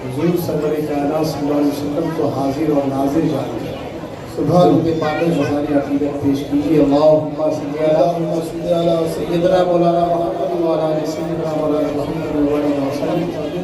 حضور سرور کائنات صلی اللہ علیہ وسلم کو حاضر اور ناظر جانتے ہیں۔ سبحان کے پاک غزالی عقیدت پیش کیجیے۔ اللہم صلی علی سیدنا مولانا محمد وعلی آل سیدنا مولانا محمد وعلی آلہ وسلم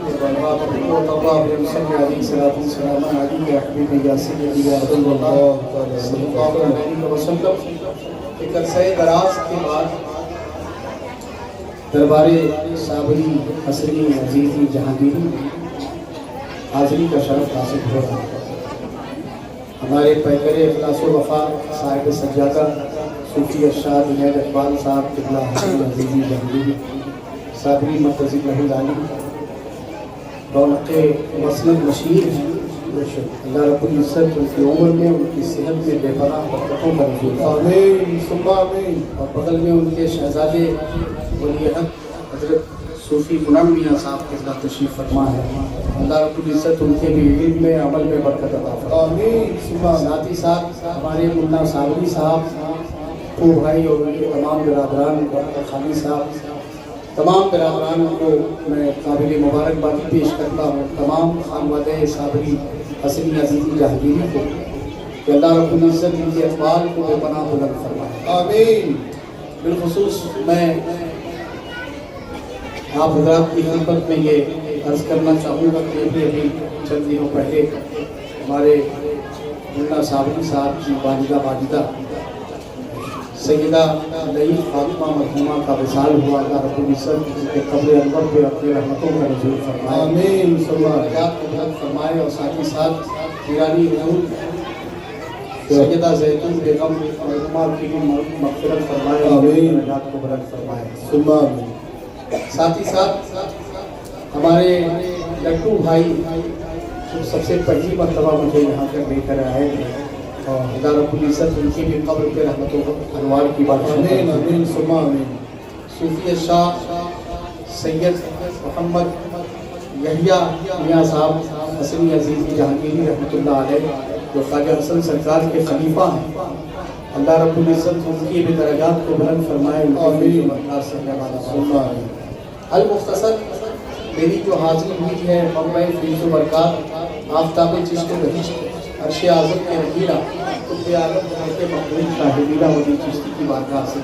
صلی علیہ السلام علیہ حبیب یا سیدی یا رسول اللہ صلی اللہ علیہ وسلم۔ ایک عرصہ دراز کے بعد دربار صابری حسنی عزیزی جہانگیری حاضری کا شرف حاصل ہو رہا ہے۔ ہمارے پیکر اخلاص و وفا صاحب سجادہ صوفی ارشاد جنید اقبال صاحب قبلہ حسین عزیزی جہانگیری صابری مرتضی رحمۃ اللہ رونق مسند مشیر ہیں۔ اللہ رب العزت ان کی عمر میں ان کی صحت میں بے پناہ برکتوں کا نزول فرمائے۔ آمین ثم آمین۔ اور بغل میں ان کے شہزادے ولی حق حضرت صوفی غلام میاں صاحب کے ساتھ تشریف فرما ہے۔ اللہ رب العزت ان کے بھی علم میں عمل میں برکت عطا فرمائے۔ آمین ثم آمین۔ ساتھ ہی ساتھ ہمارے ملا صابری صاحب کو بھائی اور ان کے تمام برادران ڈاکٹر خانی صاحب تمام برادران کو میں قابل مبارکبادی پیش کرتا ہوں۔ تمام خانوادہ صابری حسنی عزیزی جہانگیری کو کہ اللہ رب العزت ان کے اقبال کو بے پناہ بلند فرمائے۔ آمین۔ بالخصوص میں آپ حضرات کی خدمت میں یہ عرض کرنا چاہوں گا کہ ابھی چند دنوں پہلے ہمارے ملا صابری صاحب کی والدہ سیدہ نئی فاطمہ مرحومہ کا وصال ہوا۔ اللہ رب العزت ان کے قبر انور پہ اپنے رحمتوں کا نزول فرمائے۔ آمین صلی اللہ علیہ فرمائے۔ اور ساتھ ہی ساتھ پیرانی حضور سیدہ زیتون بیگم مرحومہ کی بھی مغفرت فرمائے۔ آمین۔ درجات کو بلند فرمائے۔ ثم آمین۔ ساتھ ہی ساتھ ہمارے لٹو بھائی جو سب سے پہلی مرتبہ مجھے یہاں پر لے کر آئے ہیں اور اللہ رب العزت ان کی بھی قبر پہ رحمتوں انوار کی بات۔ آمین آمین ثم آمین۔ صوفی شاہ سید محمد یحییٰ میاں صاحب حسنی عزیزی جہانگیری رحمۃ اللہ علیہ جو خواجہ حسن سرکار کے خلیفہ ہیں، اللہ رب العزت ان کی بھی درجات کو بلند فرمائے۔ آمین۔ المختصر میری جو حاضری ہوئی ہے منبع فیض و برکات آفتاب چشت بہشت عرش اعظم کے رحیلہ قطب اعظم کے مقبول شاہدیرہ ولی چشتی کی بارگاہ سے،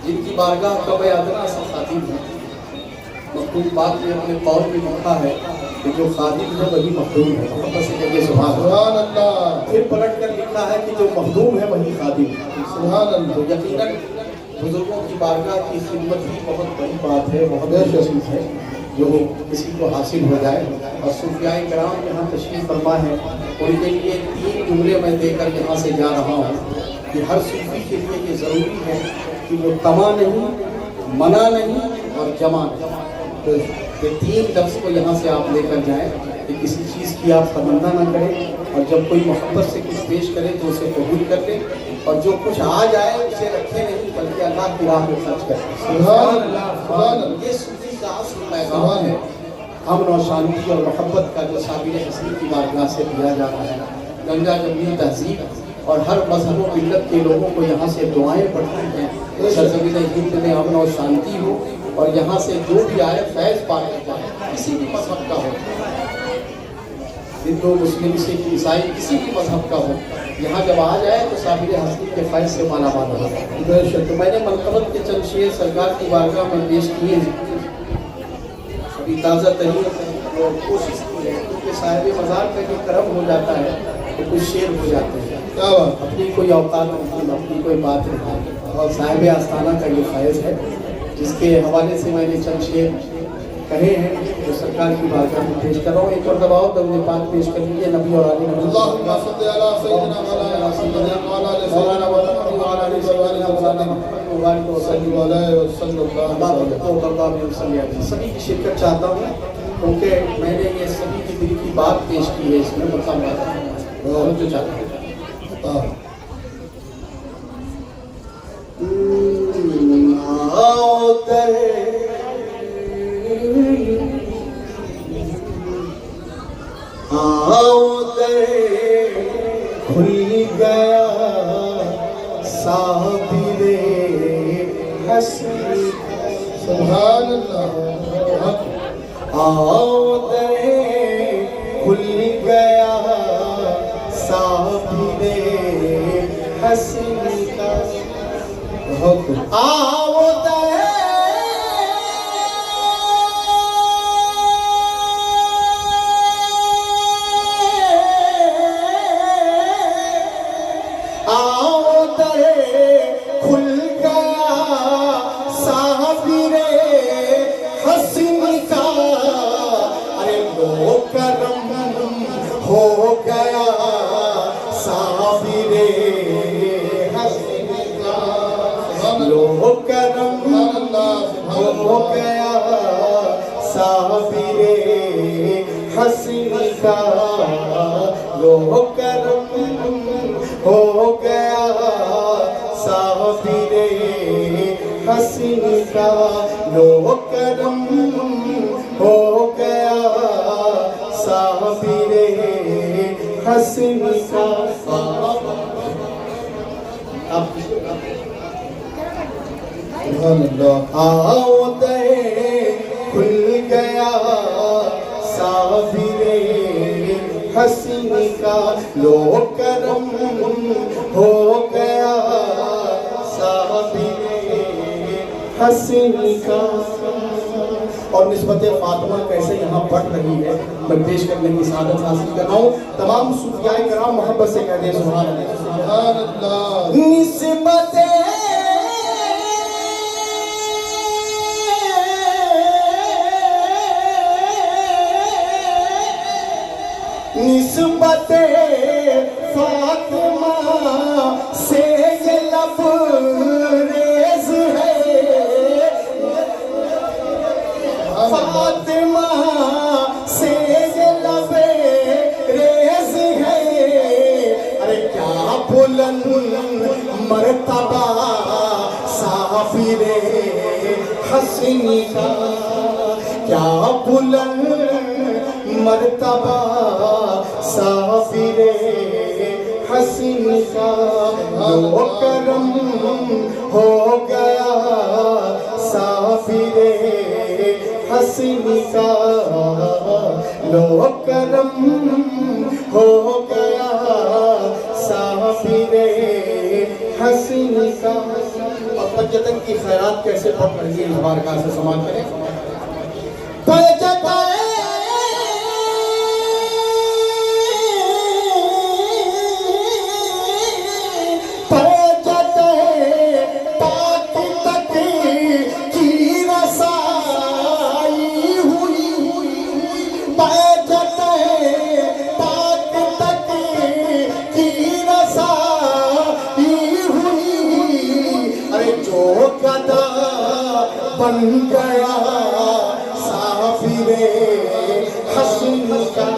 جن کی بارگاہ قبر ادنا سے خاتم ہے۔ مخدوم پاک نے اپنے قول میں لکھا ہے کہ جو خادم ہے وہی مخدوم ہے۔ محبت سے کہیے سبحان اللہ۔ پھر پلٹ کر لکھا ہے کہ جو مخدوم ہے وہی خادم ہے۔ سبحان اللہ۔ تو یقیناً بزرگوں کی بارگاہ کی خدمت بھی بہت بڑی بات ہے، بہت بڑی چیز ہے جو کسی کو حاصل ہو جائے۔ اور صوفیاء کرام یہاں تشریف فرما ہے، ان کے لیے 3 جملے میں دے کر یہاں سے جا رہا ہوں کہ ہر صوفی کے لیے یہ ضروری ہے کہ وہ تما نہیں، منع نہیں اور جمع نہیں۔ یہ 3 لفظ کو یہاں سے آپ لے کر جائیں کہ کسی چیز کی آپ تمنا نہ کریں، اور جب کوئی محبت سے کچھ پیش کرے تو اسے قبول کر لیں، اور جو کچھ آ جائے اسے رکھے نہیں بلکہ اللہ کی راہ میں خرچ کریں۔ سبحان اللہ۔ یہ صوفی کا اصل پیغام ہے، امن و شانتی اور محبت کا جو صابر حسنی کی بارگاہ سے دیا جا رہا ہے۔ گنگا جمنی تہذیب اور ہر مذہب و ملت کے لوگوں کو یہاں سے دعائیں پڑھتی ہیں سرزمین ہند میں امن و شانتی ہو، اور یہاں سے جو بھی آئے فیض پا لیتا ہے، کسی بھی مذہب کا ہو، ہندو مسلم سکھ عیسائی کسی بھی مذہب کا ہو، یہاں جب آ جائے تو صابر حسنی کے فیض سے مالا مال ہو جائے۔ تو میں نے منقبت کے چند شعر سرکار کی بارگاہ میں پیش کیے ہیں، ابھی تازہ ترین اور کوشش کی ہے، کیونکہ صاحب مزار کا جو کرم ہو جاتا ہے تو کچھ شعر ہو جاتے ہیں، اپنی کوئی اوقات نہیں، اپنی کوئی بات نہیں، اور صاحب آستانہ کا یہ فیض ہے جس کے حوالے سے میں نے چند شعر کہے ہیں جو سرکار کی بارگاہ میں پیش کر رہا ہوں۔ ایک اور دباؤ درود پاک پیش کر لیجیے نبی اور علی نبی۔ اللہم صلی علی سیدنا مولانا محمد وعلی آلہ سیدنا محمد وبارک وسلم علیہ وسلم۔ سبھی کی شرکت چاہتا ہوں کیونکہ میں نے یہ سبھی کی دل کی بات پیش کی ہے، اس میں مقام بات جو چاہتا ہوں۔ کھل گیا صابر حسنی، سبحان اللہ، آؤ در اور نسبت فاطمہ کیسے یہاں بڑھ رہی ہے میں پیش کرنے کی سعادت حاصل کر رہا ہوں. تمام صوفیاء کرام محبت سے کہہ دیں سبحان اللہ سبحان اللہ. نسبت نسبت فاطمہ سے یہ لبریز ہے. فاطمہ سے یہ لبریز ہے. ارے کیا بلند مرتبہ سافر حسن کا. کیا بلند مرتبہ سافر حسن کا. لو کرم ہو گیا سافر حسن کا. لو کرم ہو گیا سافر حسن کا. اور پنجتن کی خیرات کیسے پڑھ رہی ہے اس بارگاہ سے سماعت کریں. بن گیا سافر حسن کا.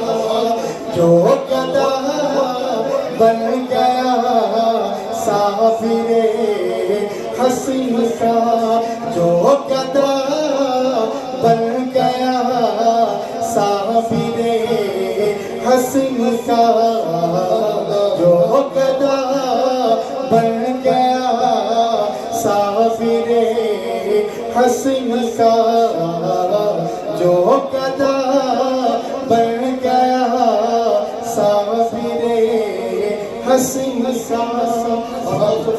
جو گدا بن گیا سافر حسن کا. جو گدا بن گیا سافر حسن کا. جو گدا بن گیا سافر حسن کا. جو گدا بن گیا سافر حسن کا.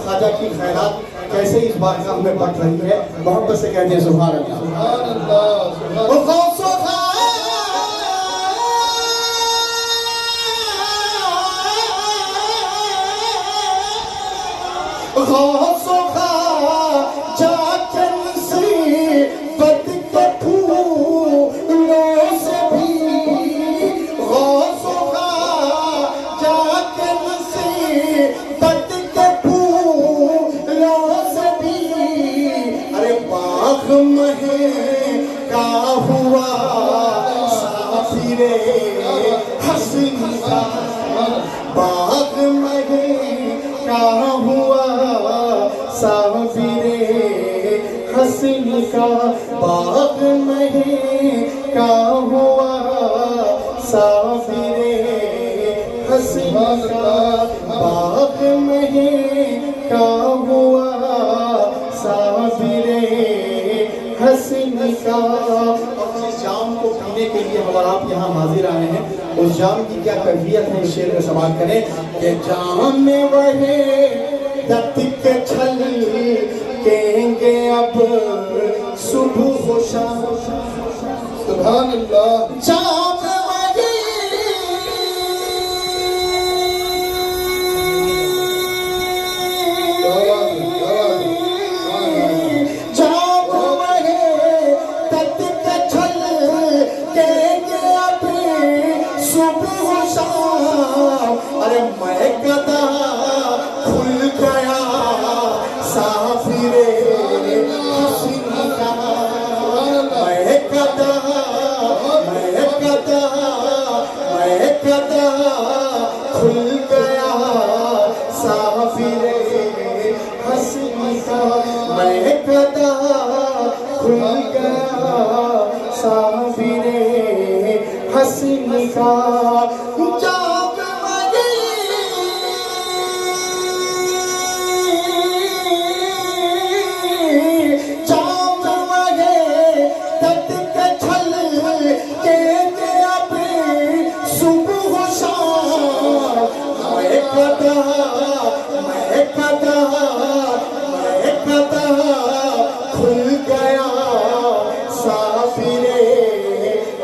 خواجہ کی خیرات کیسے اس بارگاہ میں بڑھ رہی ہے محبت سے کہتے ہیں سبحان اللہ سبحان اللہ. غوث و خواجہ کے نصیبت کے پھولوں سے بھی. غوث و خواجہ کے نصیبت کے پھولوں سے بھی. ارے باغ مہکا ہوا سافر حسن کا. باغ مہکا ہوا سافر حسن کا. باغ مہکا ہوا سافر حسن کا. باغ مہکا ہوا سافر حسن کا. اس جام کو پینے کے لیے ہم آپ یہاں حاضر آئے ہیں. اس جام کی کیا کیفیت ہے اس شعر میں سماعت کریں کہ جام میں وہے دت کے چھل کہیں گے اب صبح و شام سبحان اللہ جام مگی جام مگے تت کچھل کہیں گے اب صبح و شام ارے میں گدا کھل گیا سافرے حسین کا میں گدا کھل گیا سافرے حسین کا میں گدا کھل گیا سافرے حسین کا کھل گیا سافرے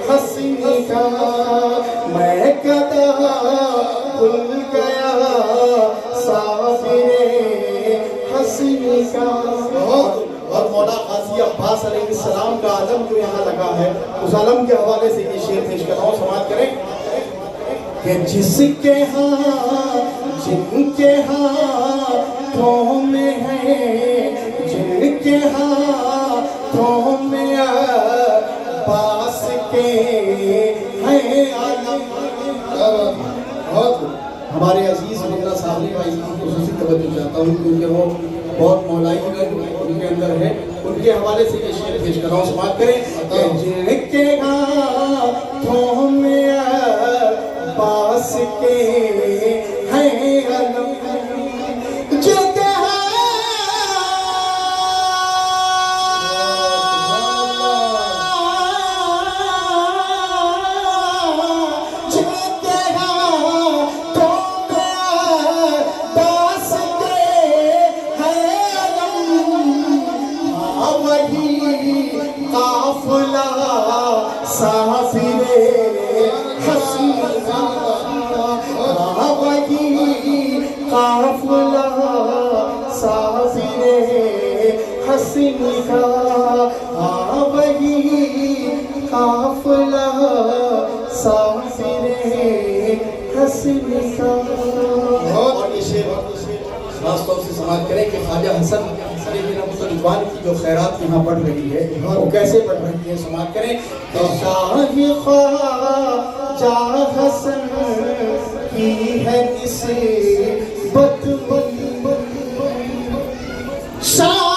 حسین کا میں گدا کھل گیا سافرے حسین کا اور مولا قاضی عباس علیہ السلام کا عالم جو یہاں لگا ہے اس عالم کے حوالے سے یہ شعر پیش کر رہا ہوں سماعت کریں کہ جس کے ہاں جن کے ہاتھوں میں ہے جن کے ہاتھوں میں عباس کے ہیں علم ہمارے عزیز مرزا صاحب بھائی کی خصوصی توجہ چاہتا ہوں کیونکہ وہ بہت مولائی ان کے اندر ہے ان کے حوالے سے یہ شعر پیش کر رہا ہوں سماعت کریں کہ جن کے ہاتھوں میں عباس کے ہیں علم حسین کا وہی قافلہ سافر حسین کا اور یہ شعر خاص طور سے سماعت کریں کہ خواجہ حسن رضوان کی جو خیرات یہاں بڑھ رہی ہے وہ کیسے بڑھ رہی ہے سماعت کریں کہ شاہ خواجہ حسن کی ہے نسبت شاہ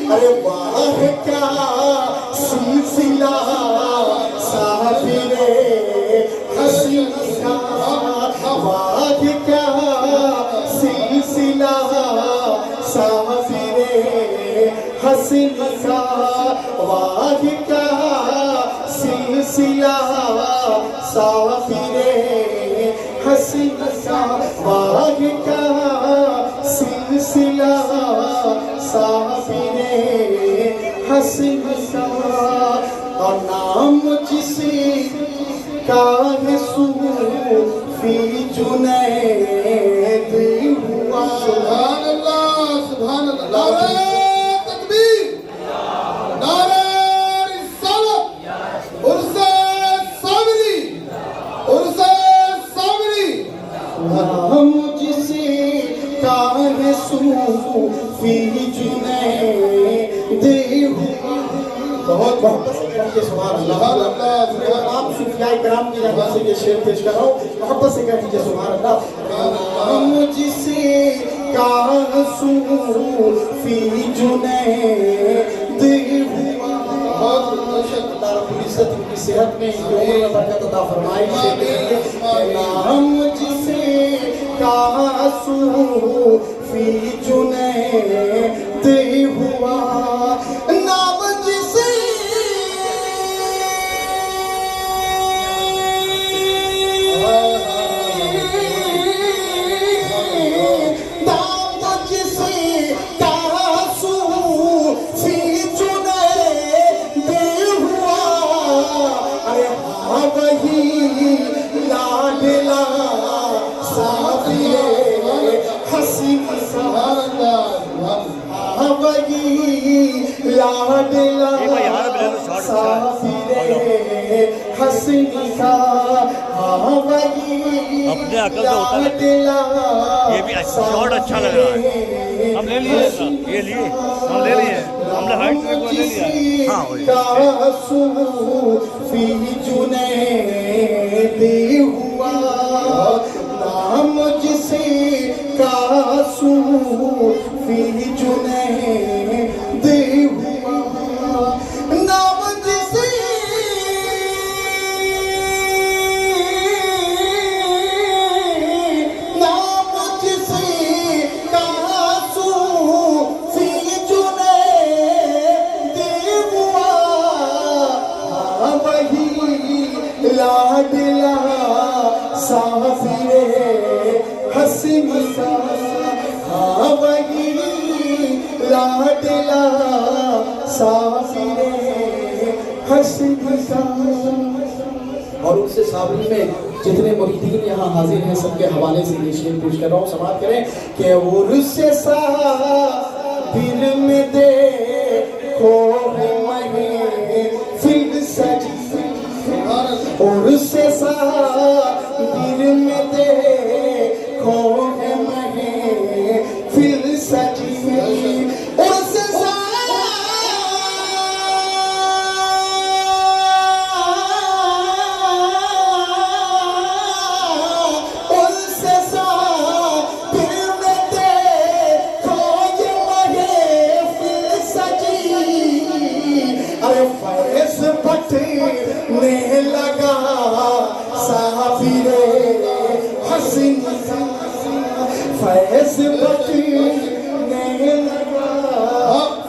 ارے واہ کیا سلسلہ سافرے حسین کا واہ کیا سلسلہ سافرے حسین کا واہ کیا سلسلہ سافرے حسین کا واہ کیا سلسلہ سافرے حسین کا اور نام جسی کا ہے صوفی جنید ہوا سبحان اللہ سبحان اللہ نعرہ تکبیر نعرہ رسالت عرص صابری عرص صابری نام جسی کا ہے صوفی جنید ہوا بہت محبت سے کہتے سبحان اللہ آپ صوفیاء کرام کی جگہ سے یہ شعر پیش کر رہا ہوں محبت سے کہتے سبحان اللہ مجھ سے کا صوفی جنید ہوا اللہ رب العزت ان کی صحت میں ان کی عمر میں برکت عطا فرمائے مجھ سے کا صوفی فی جنید ہوا نام جسے نام جسے تاسو فی جنید ہوا ارے ہاں وہی لاڈلا صافی حسین ہاں وہی لاڈلا صافی حسین ہاں وہی اپنے عقل سے ہوتا ہے یہ بھی شارٹ اچھا لگ رہا ہے ہم لے لیے یہ لیے ہم لے لیے ہم نے ہائٹ سے لے لیا ہاں فی جنید ہوا نام جسے کاسو فی جنید ہوا نام جسے نام جسے کاسو فی جنید ہوا وہی لاڈلا صافی حسین ہاں وہی لاڈلا صافی حسین اور ان سے صابری میں جتنے مریدین یہاں حاضر ہیں سب کے حوالے سے یہ شعر پیش کر رہا ہوں سماعت کریں کہ عرس صابر میں دیکھو محفل سجی عرس صابر میں دیکھو محفل سجی عرس نے لگا صافی حسین فیض بٹنے لگا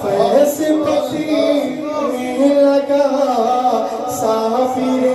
فیض بٹنے لگا صافی